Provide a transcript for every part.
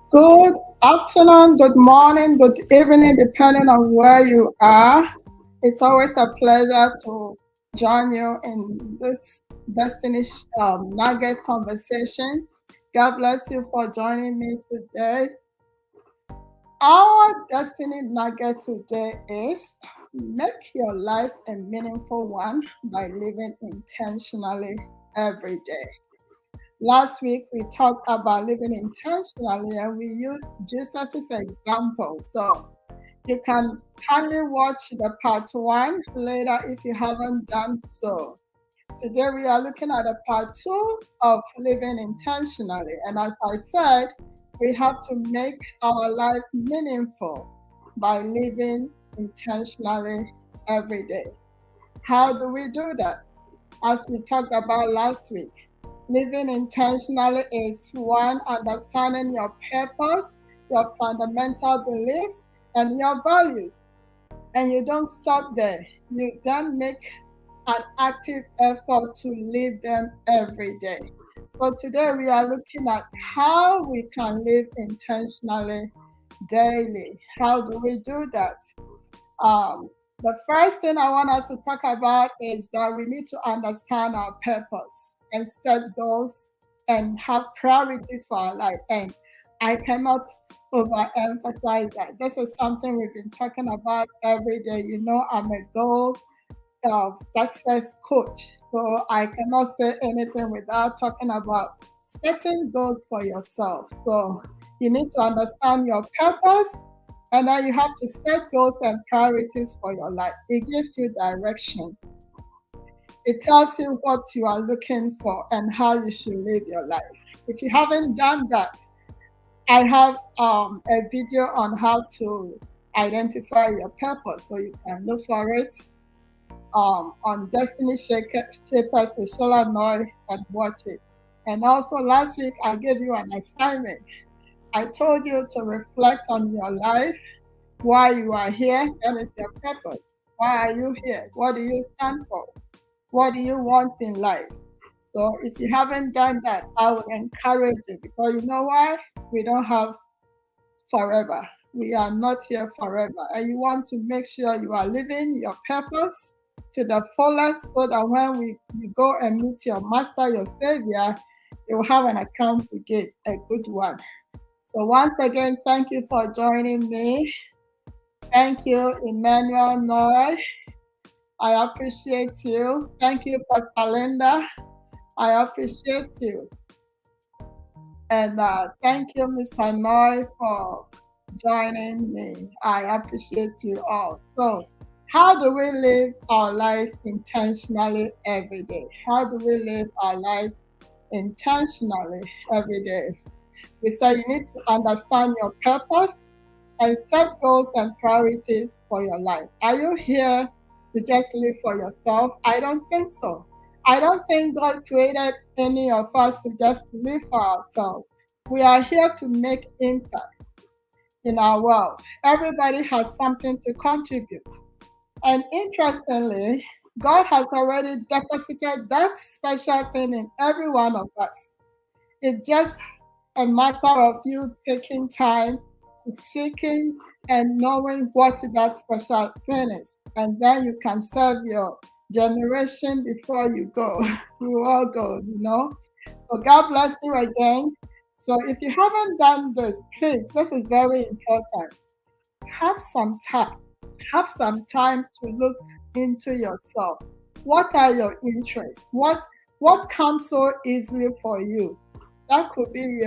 Good afternoon, good morning, good evening, depending on where you are. It's always a pleasure to join you in this Destiny Nugget conversation. God bless you for joining me today. Our Destiny Nugget today is make your life a meaningful one by living intentionally every day. Last week, we talked about living intentionally and we used Jesus as an example. So you can kindly watch the part one later if you haven't done so. Today, we are looking at the part two of living intentionally. And as I said, we have to make our life meaningful by living intentionally every day. How do we do that? As we talked about last week, living intentionally is one, understanding your purpose, your fundamental beliefs, and your values. And you don't stop there. You then make an active effort to live them every day. So today we are looking at how we can live intentionally daily. How do we do that? Um, the first thing I want us to talk about is that we need to understand our purpose and set goals and have priorities for our life. And I cannot overemphasize that. This is something we've been talking about every day. You know, I'm a goal success coach, so I cannot say anything without talking about setting goals for yourself. So you need to understand your purpose and then you have to set goals and priorities for your life. It gives you direction. It tells you what you are looking for and how you should live your life. If you haven't done that, I have a video on how to identify your purpose, so you can look for it on Shapers with Shola Noy and watch it. And also last week I gave you an assignment. I told you to reflect on your life, why you are here, that is your purpose. Why are you here? What do you stand for? What do you want in life? So if you haven't done that, I would encourage you because you know why? We don't have forever. We are not here forever. And you want to make sure you are living your purpose to the fullest so that when you go and meet your master, your savior, you will have an account to give, a good one. So once again, thank you for joining me. Thank you, Emmanuel Noy. I appreciate you. Thank you, Pastor Linda. I appreciate you. And thank you, Mr. Noy, for joining me. I appreciate you all. So, how do we live our lives intentionally every day? How do we live our lives intentionally every day? We say you need to understand your purpose and set goals and priorities for your life. Are you here to just live for yourself? I don't think so. I don't think God created any of us to just live for ourselves. We are here to make impact in our world. Everybody has something to contribute. And interestingly, God has already deposited that special thing in every one of us. It's just a matter of you taking time to seeking and knowing what that special thing is. And then you can serve your generation before you go. We all go, you know. So God bless you again. So if you haven't done this, please, this is very important. Have some time. Have some time to look into yourself. What are your interests? What comes so easily for you? That could be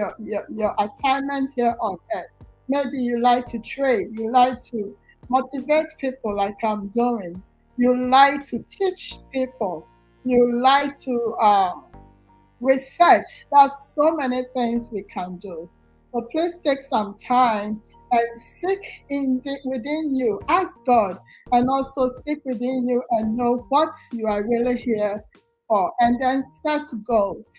your assignment here on earth. Maybe you like to trade, you like to motivate people like I'm doing, you like to teach people, you like to research. There's so many things we can do. So please take some time and seek within you. Ask God and also seek within you and know what you are really here for. And then set goals.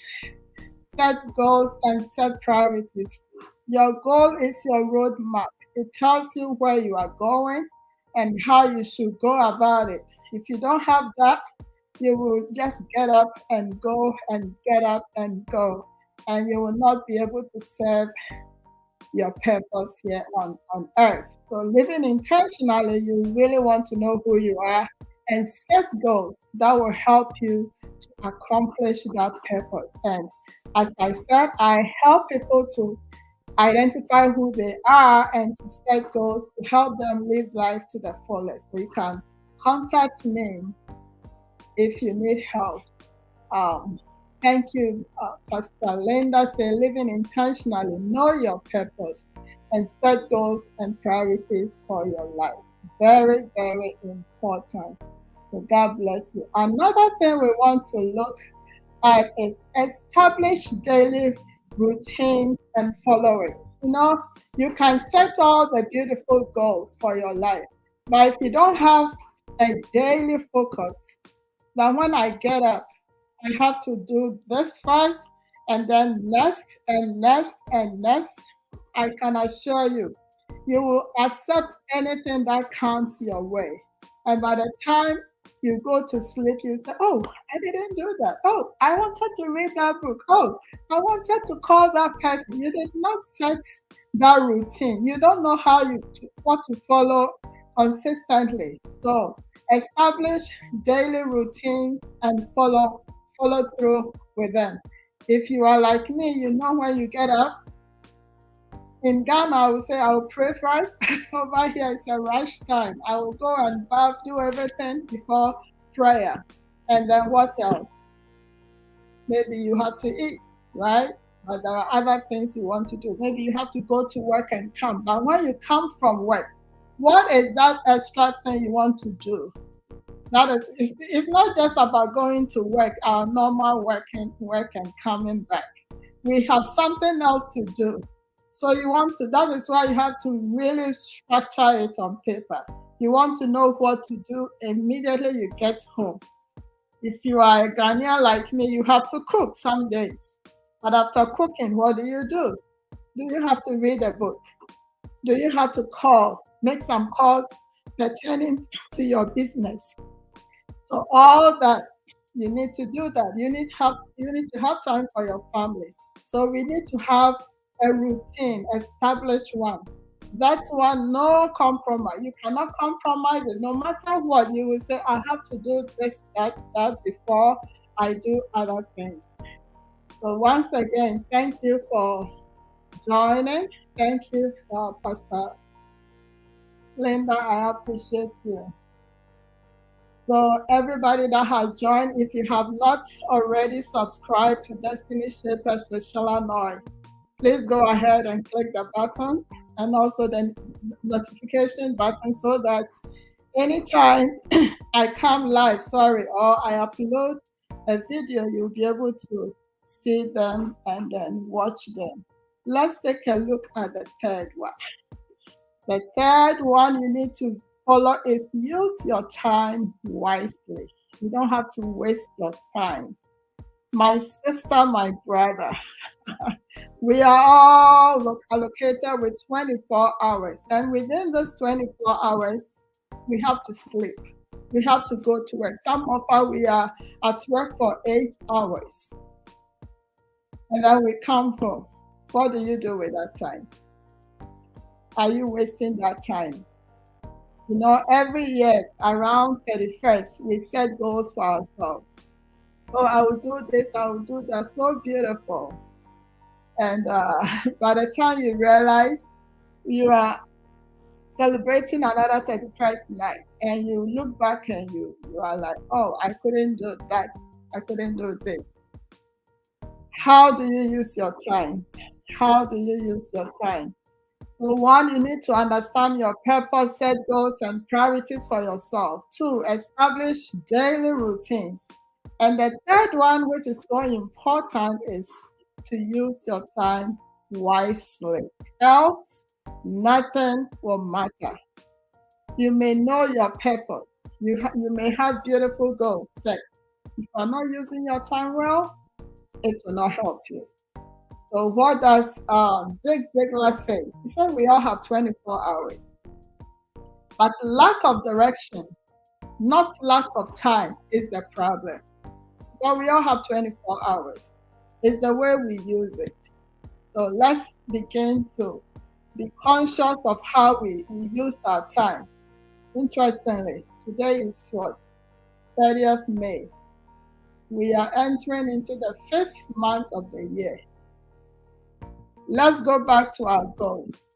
Set goals and set priorities. Your goal is your roadmap. It tells you where you are going and how you should go about it. If you don't have that, you will just get up and go and get up and go, and you will not be able to serve your purpose here on earth. So living intentionally, you really want to know who you are and set goals that will help you to accomplish that purpose. And as I said, I help people to identify who they are and to set goals to help them live life to the fullest. So you can contact me if you need help. Um, Thank you, Pastor Linda. Say living intentionally, know your purpose, and set goals and priorities for your life. Very, very important. So God bless you. Another thing we want to look at is establish daily routine and follow it. You can set all the beautiful goals for your life, but if you don't have a daily focus, then when I get up, I have to do this first and then next and next and next. I can assure you, you will accept anything that comes your way. And by the time you go to sleep, you say, oh, I didn't do that. Oh, I wanted to read that book. Oh, I wanted to call that person. You did not set that routine. You don't know what to follow consistently. So establish daily routine and follow through with them. If you are like me, when you get up, in Ghana, I would say I will pray first. Over here, it's a rush time. I will go and bath, do everything before prayer. And then what else? Maybe you have to eat, right? But there are other things you want to do. Maybe you have to go to work and come. But when you come from work, what is that extra thing you want to do? That is, it's not just about going to work, our normal work and coming back. We have something else to do. So that is why you have to really structure it on paper. You want to know what to do immediately you get home. If you are a Ghanaian like me, you have to cook some days. But after cooking, what do? Do you have to read a book? Do you have to make some calls pertaining to your business? So all that, you need to do that. You need to have time for your family. So we need to have a routine, established one. That's one, no compromise. You cannot compromise it. No matter what, you will say, I have to do this, that before I do other things. So once again, thank you for joining. Thank you for Pastor Linda. I appreciate you. So everybody that has joined, if you have not already subscribed to Destiny Shapers with Shala Noy, please go ahead and click the button and also the notification button so that anytime I come live, or I upload a video, you'll be able to see them and then watch them. Let's take a look at the third one. The third one you need to follow is use your time wisely. You don't have to waste your time. My sister, my brother, we are all allocated with 24 hours. And within those 24 hours, we have to sleep. We have to go to work. Some of us, we are at work for 8 hours. And then we come home. What do you do with that time? Are you wasting that time? Every year around 31st, we set goals for ourselves. Oh, I will do this, I will do that. So beautiful. And by the time you realize you are celebrating another 31st night, and you look back and you are like, oh, I couldn't do that. I couldn't do this. How do you use your time? How do you use your time? So one, you need to understand your purpose, set goals and priorities for yourself. Two, establish daily routines. And the third one, which is so important, is to use your time wisely. Else, nothing will matter. You may know your purpose. You may have beautiful goals set. If you're not using your time well, it will not help you. So what does Zig Ziglar says? He said we all have 24 hours. But lack of direction, not lack of time, is the problem. But we all have 24 hours. It's the way we use it. So let's begin to Be conscious of how we use our time. Interestingly, today is what? 30th May. We are entering into the 5th month of the year. Let's go back to our goals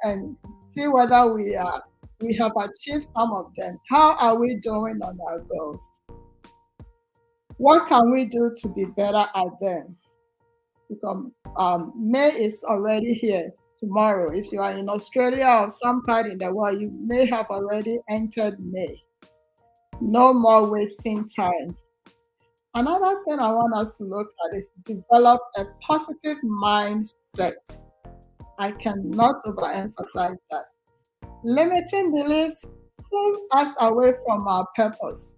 and see whether we have achieved some of them. How are we doing on our goals? What can we do to be better at them? Because May is already here tomorrow. If you are in Australia or some part in the world, you may have already entered May. No more wasting time. Another thing I want us to look at is develop a positive mindset. I cannot overemphasize that. Limiting beliefs pull us away from our purpose.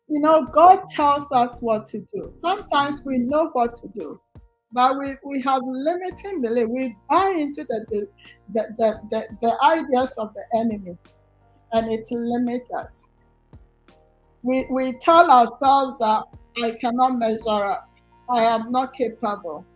You know, God tells us what to do. Sometimes we know what to do, but we have limiting belief. We buy into the ideas of the enemy, and it limits us. We tell ourselves that I cannot measure up, I am not capable,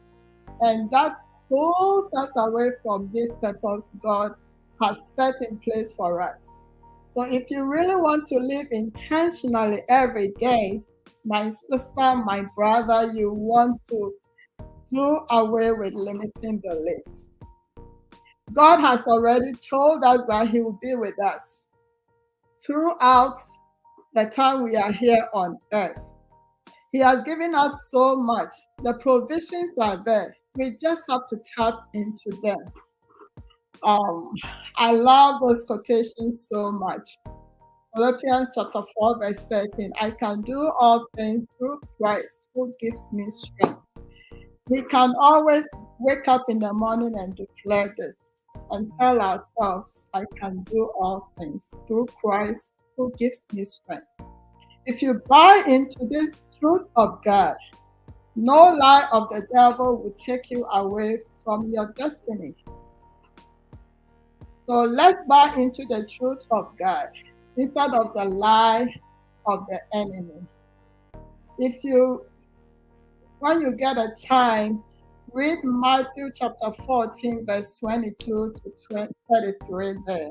and that pulls us away from this purpose God has set in place for us. So if you really want to live intentionally every day, my sister, my brother, you want to do away with limiting beliefs. God has already told us that He will be with us throughout the time we are here on earth. He has given us so much. The provisions are there. We just have to tap into them. I love those quotations so much. Philippians chapter 4, verse 13. I can do all things through Christ who gives me strength. We can always wake up in the morning and declare this and tell ourselves, I can do all things through Christ who gives me strength. If you buy into this truth of God, no lie of the devil will take you away from your destiny. So let's buy into the truth of God instead of the lie of the enemy. When you get a time, read Matthew chapter 14, verse 22 to 33 there.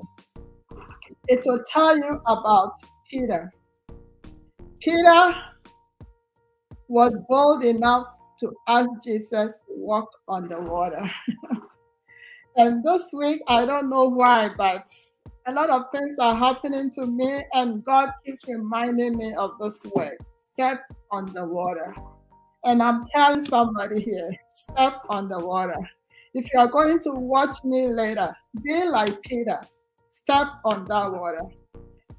It will tell you about Peter. Peter was bold enough to ask Jesus to walk on the water. And this week, I don't know why, but a lot of things are happening to me, and God keeps reminding me of this word, step on the water. And I'm telling somebody here, step on the water. If you are going to watch me later, be like Peter, step on that water.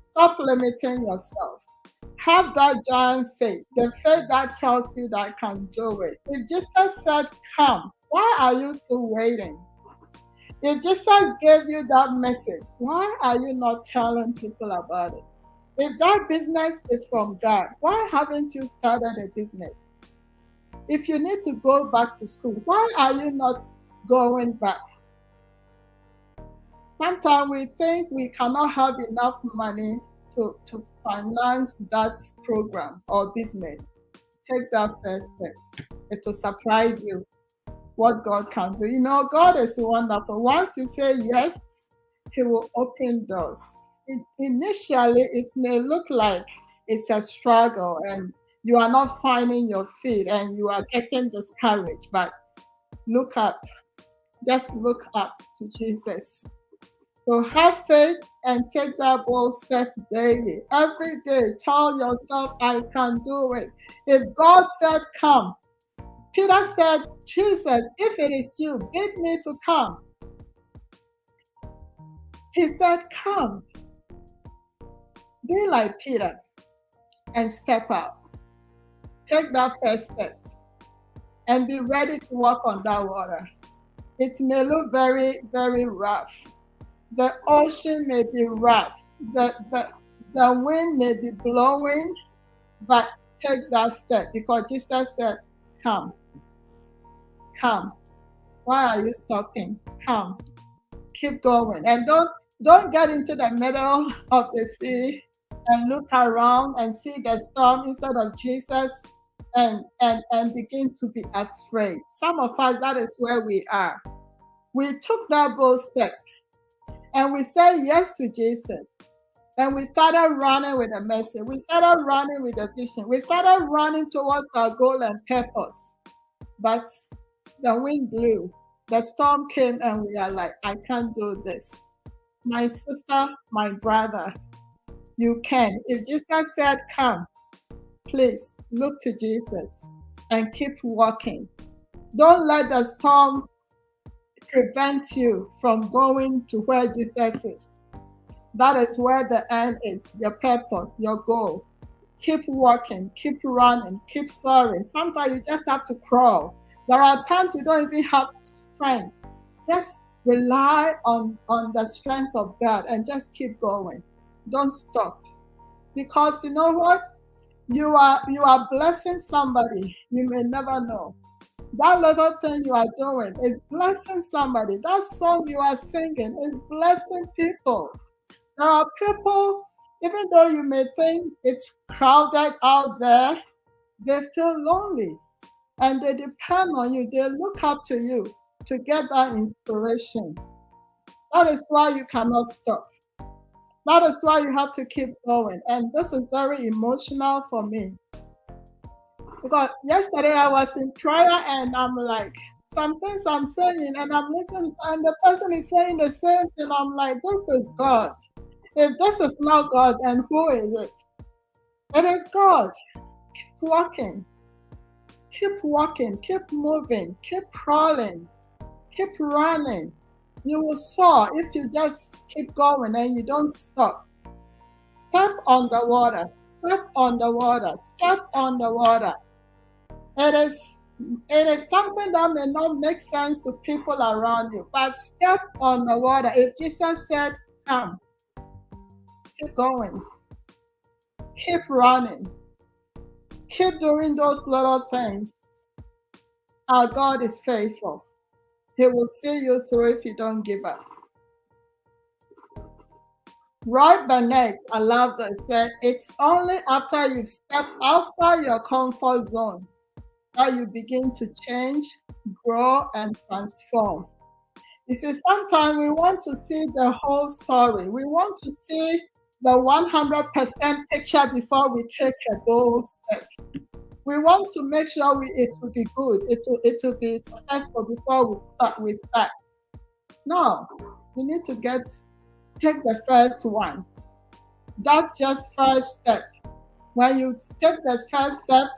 Stop limiting yourself. Have that giant faith, the faith that tells you that I can do it. If Jesus said, come, why are you still waiting? If Jesus gave you that message, why are you not telling people about it? If that business is from God, why haven't you started a business? If you need to go back to school, why are you not going back? Sometimes we think we cannot have enough money to finance that program or business. Take that first step. It will surprise you what God can do. You know, God is wonderful. Once you say yes, He will open doors. Initially, it may look like it's a struggle and you are not finding your feet and you are getting discouraged, but look up. Just look up to Jesus. So have faith and take that bold step daily. Every day, tell yourself, I can do it. If God said, come, Peter said, Jesus, if it is you, bid me to come. He said, come. Be like Peter and step out. Take that first step and be ready to walk on that water. It may look very, very rough. The ocean may be rough. The wind may be blowing, but take that step because Jesus said, come. Come. Why are you stopping? Come. Keep going. And don't get into the middle of the sea and look around and see the storm instead of Jesus and begin to be afraid. Some of us, that is where we are. We took that bold step and we said yes to Jesus. And we started running with a message. We started running with a vision. We started running towards our goal and purpose. But the wind blew, the storm came, and we are like, I can't do this. My sister, my brother, you can. If Jesus said, come, please look to Jesus and keep walking. Don't let the storm prevent you from going to where Jesus is. That is where the end is, your purpose, your goal. Keep walking, keep running, keep soaring. Sometimes you just have to crawl. There are times you don't even have strength. Just rely on the strength of God and just keep going. Don't stop. Because you know what? You are blessing somebody. You may never know. That little thing you are doing is blessing somebody. That song you are singing is blessing people. There are people, even though you may think it's crowded out there, they feel lonely and they depend on you. They look up to you to get that inspiration. That is why you cannot stop. That is why you have to keep going. And this is very emotional for me. Because yesterday I was in prayer and I'm like, some things I'm saying and I'm listening, and the person is saying the same thing. I'm like, this is God. If this is not God, then who is it? It is God. Keep walking, keep moving, keep crawling, keep running. You will soar if you just keep going and you don't stop. Step on the water, step on the water, step on the water. It is something that may not make sense to people around you, but step on the water. If Jesus said, come, keep going, keep running, keep doing those little things. Our God is faithful. He will see you through if you don't give up. Roy Burnett, I love that, said, it's only after you've stepped outside your comfort zone that you begin to change, grow, and transform. You see, sometimes we want to see the whole story. We want to see the 100% picture before we take a bold step. We want to make sure it will be good, it will be successful before we start. No, we need to take the first one. That's just first step. When you take the first step,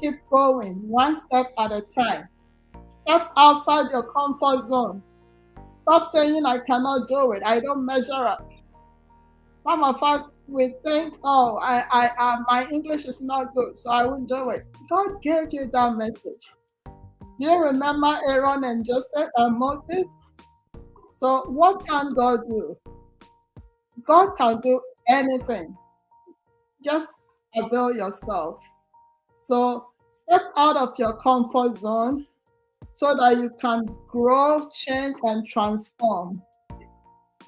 keep going, one step at a time. Step outside your comfort zone. Stop saying, I cannot do it. I don't measure up. Some of us, we think, oh, my English is not good, so I won't do it. God gave you that message. Do you remember Aaron and Joseph and Moses? So what can God do? God can do anything. Just avail yourself. So step out of your comfort zone so that you can grow, change, and transform.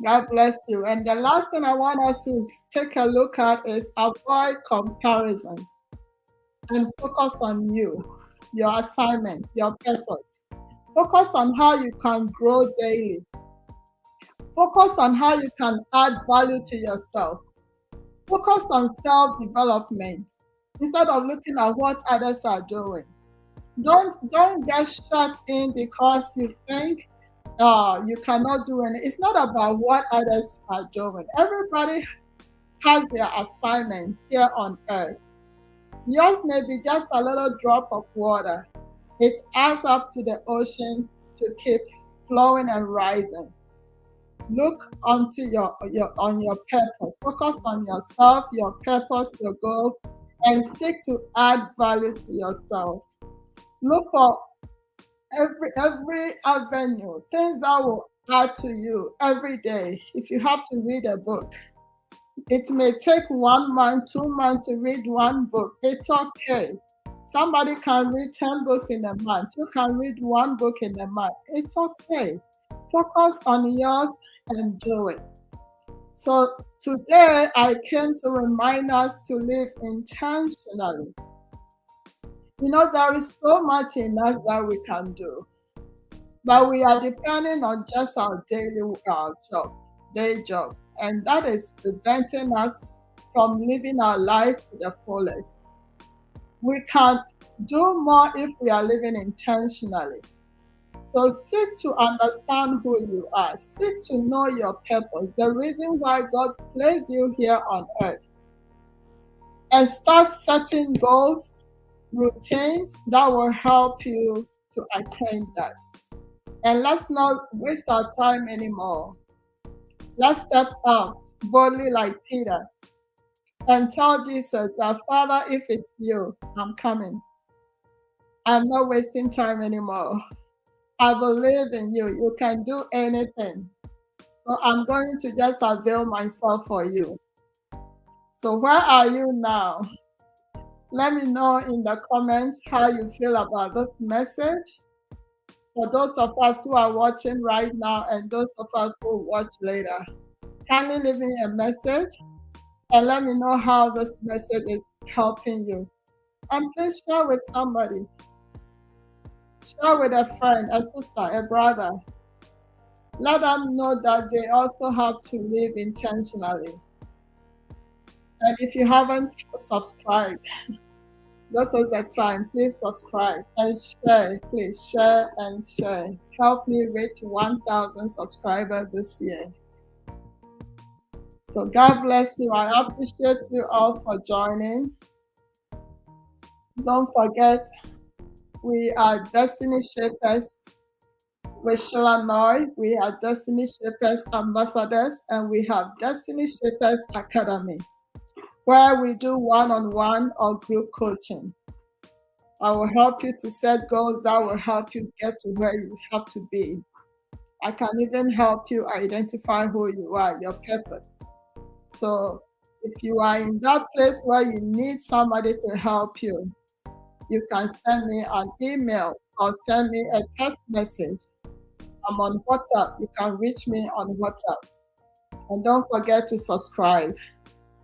God bless you. And the last thing I want us to take a look at is avoid comparison and focus on you, your assignment, your purpose. Focus on how you can grow daily. Focus on how you can add value to yourself. Focus on self-development instead of looking at what others are doing. Don't get shut in because you think you cannot do anything. It's not about what others are doing. Everybody has their assignment here on earth. Yours may be just a little drop of water. It adds up to the ocean to keep flowing and rising. Look onto your purpose. Focus on yourself, your purpose, your goal, and seek to add value to yourself. Look for every avenue, things that will add to you every day. If you have to read a book, it may take 1 month, 2 months to read one book. It's okay. Somebody can read 10 books in a month. You can read one book in a month. It's okay. Focus on yours and do it. So today I came to remind us to live intentionally. You know, there is so much in us that we can do. but we are depending on just our daily day job, and that is preventing us from living our life to the fullest. We can do more if we are living intentionally. So seek to understand who you are. Seek to know your purpose, the reason why God placed you here on earth. And start setting goals, routines that will help you to attain that. And let's not waste our time anymore. Let's step out boldly like Peter and tell Jesus that, Father, if it's you, I'm coming. I'm not wasting time anymore. I believe in you. You can do anything. So I'm going to just avail myself for you. So where are you now? Let me know in the comments how you feel about this message. For those of us who are watching right now and those of us who will watch later, kindly leave me a message and let me know how this message is helping you. And please share with somebody. Share with a friend, a sister, a brother. Let them know that they also have to live intentionally. And if you haven't subscribed, this is the time. Please subscribe and share. Please share and share. Help me reach 1,000 subscribers this year. So God bless you. I appreciate you all for joining. Don't forget, we are Destiny Shapers with Sheila Noy. We are Destiny Shapers Ambassadors, and we have Destiny Shapers Academy, where we do one-on-one or group coaching. I will help you to set goals that will help you get to where you have to be. I can even help you identify who you are, your purpose. So if you are in that place where you need somebody to help you, you can send me an email or send me a text message. I'm on WhatsApp. You can reach me on WhatsApp. And don't forget to subscribe.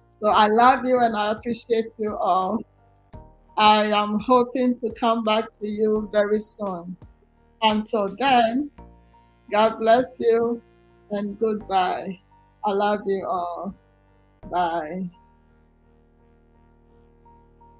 So I love you and I appreciate you all. I am hoping to come back to you very soon. Until then, God bless you and goodbye. I love you all. Bye.